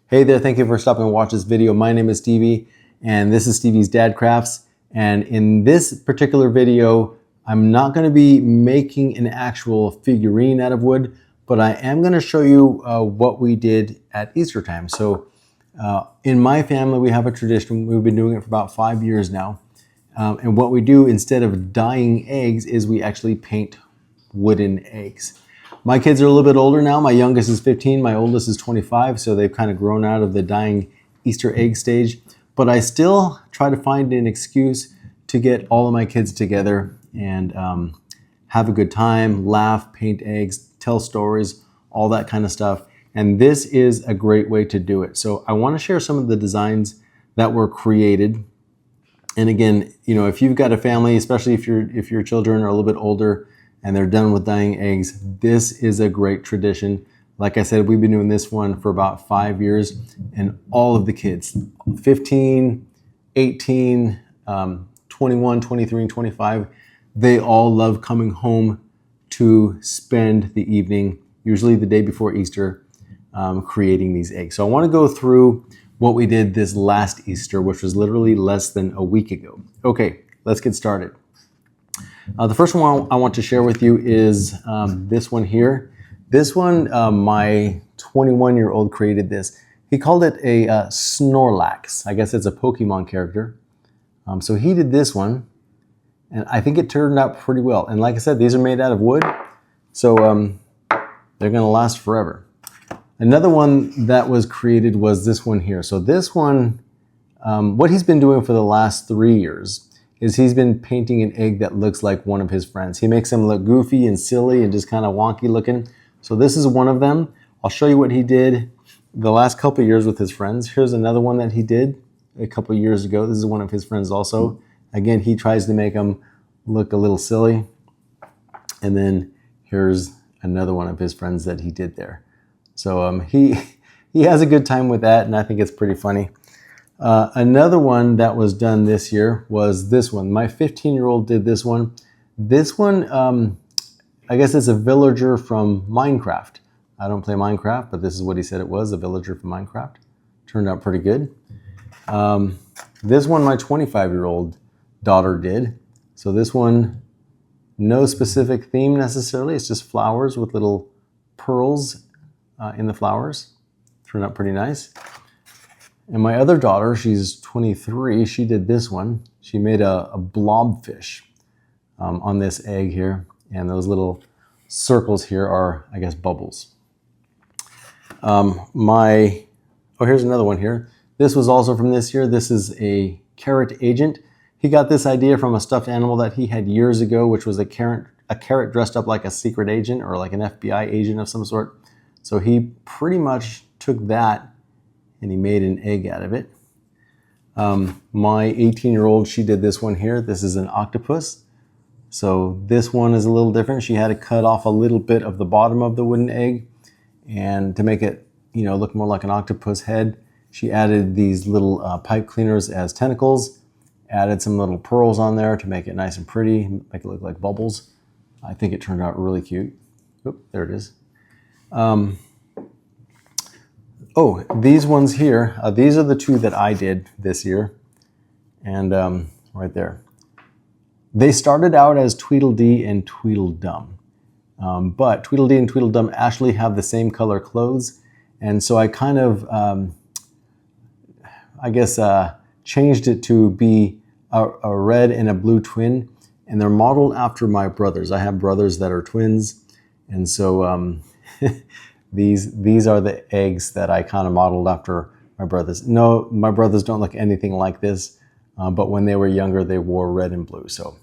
Hey there, thank you for stopping to watch this video. My name is Stevie, and this is Stevie's Dad Crafts. And in this particular video, I'm not going to be making an actual figurine out of wood, but I am going to show you what we did at Easter time. So in my family, we have a tradition. We've been doing it for about 5 years now. And what we do instead of dyeing eggs is we actually paint wooden eggs. My kids are a little bit older now. My youngest is 15, my oldest is 25, so they've kind of grown out of the dyeing Easter egg stage. But I still try to find an excuse to get all of my kids together and have a good time, laugh, paint eggs, tell stories, all that kind of stuff. And this is a great way to do it. So I want to share some of the designs that were created. And again, you know, if you've got a family, especially if your children are a little bit older and they're done with dyeing eggs, this is a great tradition. Like I said, we've been doing this one for about 5 years, and all of the kids, 15, 18, 21, 23, and 25, they all love coming home to spend the evening, usually the day before Easter, creating these eggs. So I want to go through what we did this last Easter, which was literally less than a week ago. Okay, let's get started. The first one I want to share with you is this one here. This one, my 21-year-old created this. He called it a Snorlax. I guess it's a Pokemon character. So he did this one, and I think it turned out pretty well. And like I said, these are made out of wood, so they're gonna last forever. Another one that was created was this one here. So this one, what he's been doing for the last 3 years is he's been painting an egg that looks like one of his friends. He makes them look goofy and silly and just kind of wonky looking. So this is one of them. I'll show you what he did the last couple of years with his friends. Here's another one that he did a couple of years ago. This is one of his friends also. Again, he tries to make them look a little silly. And then here's another one of his friends that he did there. So he has a good time with that, and I think it's pretty funny. Another one that was done this year was this one. My 15-year-old did this one. This one, I guess it's a villager from Minecraft. I don't play Minecraft, but this is what he said it was, a villager from Minecraft. Turned out pretty good. This one my 25-year-old daughter did. So this one, no specific theme necessarily. It's just flowers with little pearls in the flowers. Turned out pretty nice. And my other daughter, she's 23, she did this one. She made a blobfish on this egg here. And those little circles here are, I guess, bubbles. Here's another one here. This was also from this year. This is a carrot agent. He got this idea from a stuffed animal that he had years ago, which was a carrot dressed up like a secret agent or like an FBI agent of some sort. So he pretty much took that and he made an egg out of it. My 18-year-old, she did this one here. This is an octopus. So this one is a little different. She had to cut off a little bit of the bottom of the wooden egg, and to make it, you know, look more like an octopus head, she added these little pipe cleaners as tentacles, added some little pearls on there to make it nice and pretty, make it look like bubbles. I think it turned out really cute. Oop, there it is. Oh, these ones here, these are the two that I did this year. And right there. They started out as Tweedledee and Tweedledum. But Tweedledee and Tweedledum actually have the same color clothes. And so I kind of, changed it to be a red and a blue twin. And they're modeled after my brothers. I have brothers that are twins. And so These are the eggs that I kind of modeled after my brothers. No, my brothers don't look anything like this, but when they were younger, they wore red and blue. So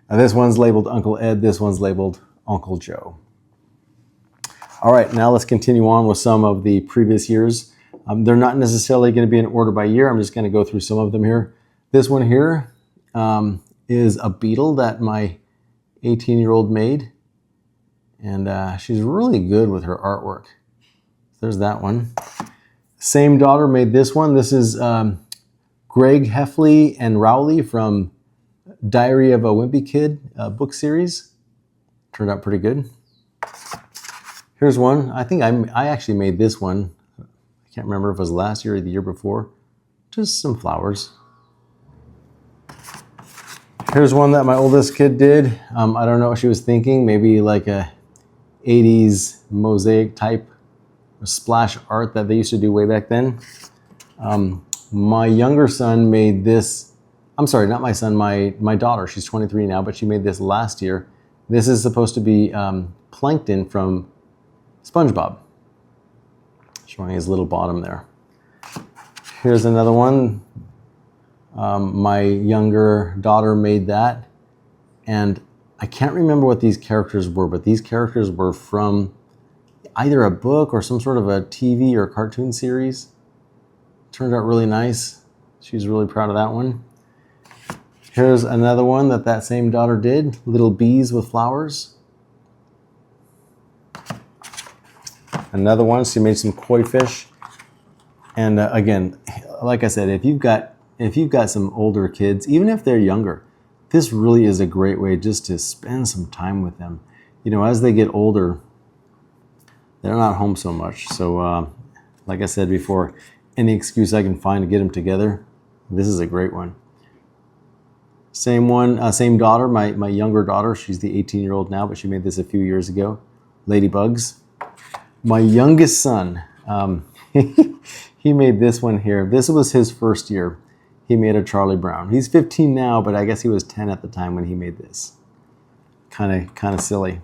this one's labeled Uncle Ed, this one's labeled Uncle Joe. All right, now let's continue on with some of the previous years. They're not necessarily going to be in order by year. I'm just going to go through some of them here. This one here is a beetle that my 18-year-old made. And she's really good with her artwork. There's that one. Same daughter made this one. This is Greg Heffley and Rowley from Diary of a Wimpy Kid book series. Turned out pretty good. Here's one. I think I actually made this one. I can't remember if it was last year or the year before. Just some flowers. Here's one that my oldest kid did. I don't know what she was thinking. Maybe like a 80s mosaic type splash art that they used to do way back then. My younger son made this. I'm sorry, not my son, my daughter. She's 23 now, but she made this last year. This is supposed to be Plankton from SpongeBob, showing his little bottom there. Here's another one. My younger daughter made that, and I can't remember what these characters were, but these characters were from either a book or some sort of a TV or cartoon series. Turned out really nice. She's really proud of that one. Here's another one that same daughter did, little bees with flowers. Another one, she made some koi fish. And again, like I said, if you've got some older kids, even if they're younger, this really is a great way just to spend some time with them. You know, as they get older, they're not home so much. So like I said before, any excuse I can find to get them together, this is a great one. Same one, same daughter, my younger daughter. She's the 18-year-old now, but she made this a few years ago. Ladybugs. My youngest son, he made this one here. This was his first year. He made a Charlie Brown. He's 15 now, but I guess he was 10 at the time when he made this. Kind of silly.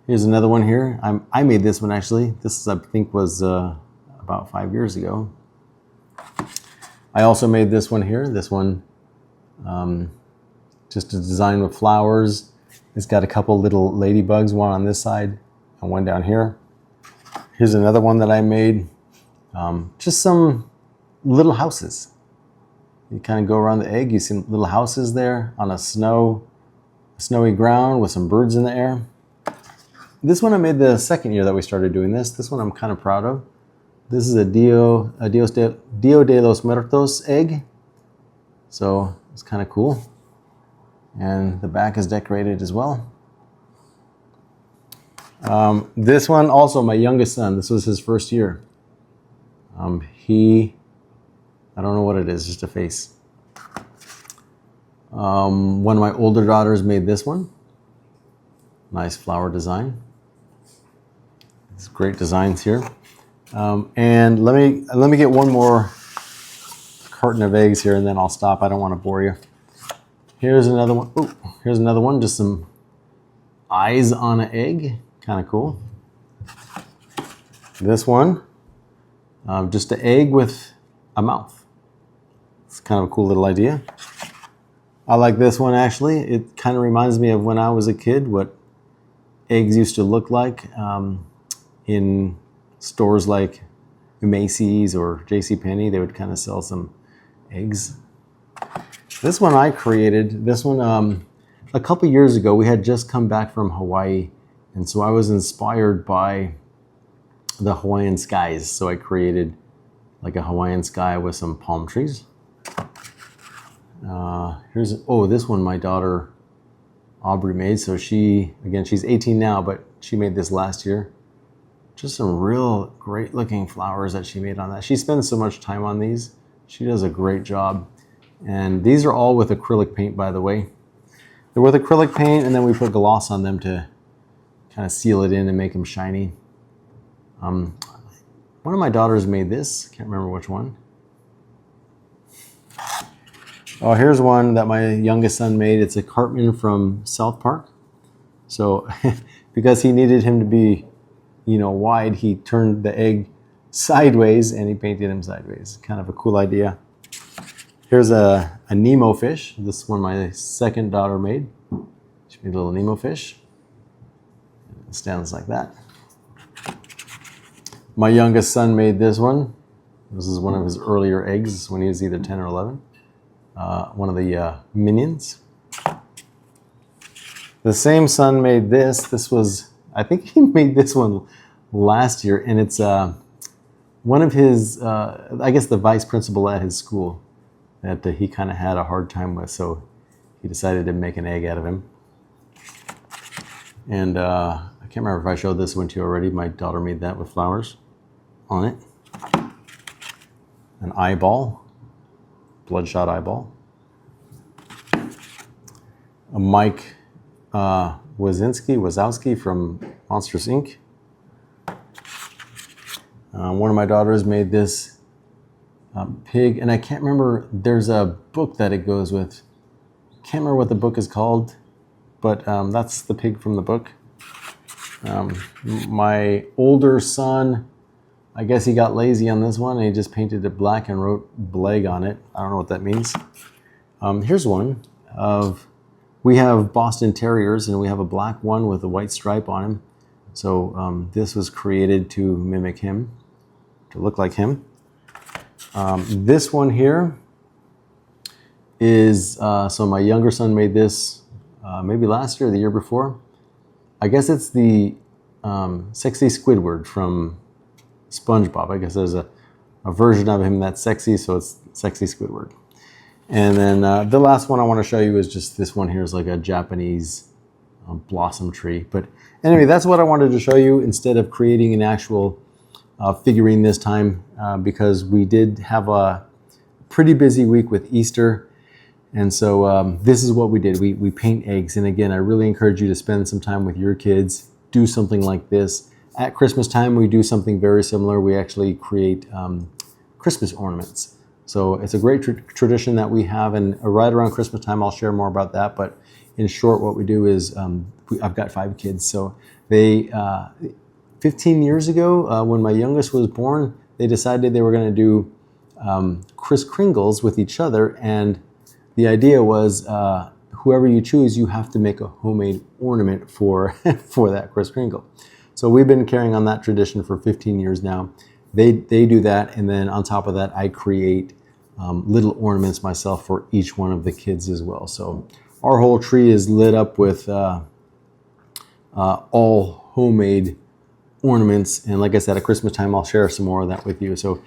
Here's another one here. I made this one actually. This I think was about 5 years ago. I also made this one here. This one, just a design with flowers. It's got a couple little ladybugs, one on this side and one down here. Here's another one that I made. Just some little houses. You kind of go around the egg, you see little houses there on a snowy ground with some birds in the air. This one I made the second year that we started doing this. This one I'm kind of proud of. This is a Dia de los Muertos egg. So it's kind of cool. And the back is decorated as well. This one also, my youngest son, this was his first year. I don't know what it is, just a face. One of my older daughters made this one. Nice flower design. It's great designs here. And let me get one more carton of eggs here and then I'll stop. I don't want to bore you. Here's another one. Oh, here's another one. Just some eyes on an egg. Kind of cool. This one, just an egg with a mouth. It's kind of a cool little idea. I like this one actually. It kind of reminds me of when I was a kid, what eggs used to look like in stores like Macy's or JCPenney. They would kind of sell some eggs. This one I created. This one a couple years ago. We had just come back from Hawaii, and so I was inspired by the Hawaiian skies. So I created like a Hawaiian sky with some palm trees. This one my daughter Aubrey made. So she's 18 now, but she made this last year. Just some real great looking flowers that she made on that. She spends so much time on these. She does a great job. And these are all with acrylic paint, by the way. They're with acrylic paint, and then we put gloss on them to kind of seal it in and make them shiny. One of my daughters made this. Can't remember which one. Oh, here's one that my youngest son made. It's a Cartman from South Park. So because he needed him to be, wide, he turned the egg sideways and he painted him sideways. Kind of a cool idea. Here's a Nemo fish. This one my second daughter made. She made a little Nemo fish. It stands like that. My youngest son made this one. This is one of his earlier eggs when he was either 10 or 11. One of the Minions. The same son made this. This was, I think he made this one last year, and it's one of his, I guess the vice principal at his school that he kind of had a hard time with, so he decided to make an egg out of him. And I can't remember if I showed this one to you already. My daughter made that with flowers on it. an eyeball, bloodshot eyeball. A Mike Wazowski from Monsters Inc. One of my daughters made this pig, and I can't remember, there's a book that it goes with. Can't remember what the book is called, but that's the pig from the book. My older son, I guess he got lazy on this one and he just painted it black and wrote Bleg on it. I don't know what that means. Here's one of, we have Boston Terriers and we have a black one with a white stripe on him. So this was created to mimic him, to look like him. This one here is, so my younger son made this maybe last year or the year before. I guess it's the sexy Squidward from SpongeBob. I guess there's a version of him that's sexy, so it's sexy Squidward. And then the last one I want to show you is just this one here is like a Japanese blossom tree. But anyway, that's what I wanted to show you instead of creating an actual figurine this time because we did have a pretty busy week with Easter. And so this is what we did. We paint eggs. And again, I really encourage you to spend some time with your kids. Do something like this. At Christmas time, we do something very similar. We actually create Christmas ornaments. So it's a great tradition that we have. And right around Christmas time, I'll share more about that. But in short, what we do is I've got 5 kids. So they 15 years ago, when my youngest was born, they decided they were going to do Kris Kringles with each other. And the idea was whoever you choose, you have to make a homemade ornament for, for that Kris Kringle. So we've been carrying on that tradition for 15 years now. They do that, and then on top of that, I create little ornaments myself for each one of the kids as well. So our whole tree is lit up with all homemade ornaments. And like I said, at Christmas time, I'll share some more of that with you. So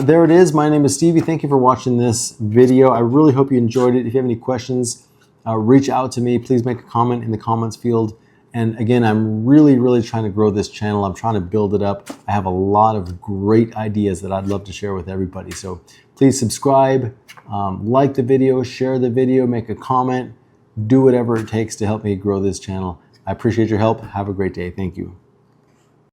there it is. My name is Stevie. Thank you for watching this video. I really hope you enjoyed it. If you have any questions, reach out to me. Please make a comment in the comments field. And again, I'm really trying to grow this channel. I'm trying to build it up. I have a lot of great ideas that I'd love to share with everybody. So please subscribe, like the video, share the video, make a comment, do whatever it takes to help me grow this channel. I appreciate your help. Have a great day. Thank you.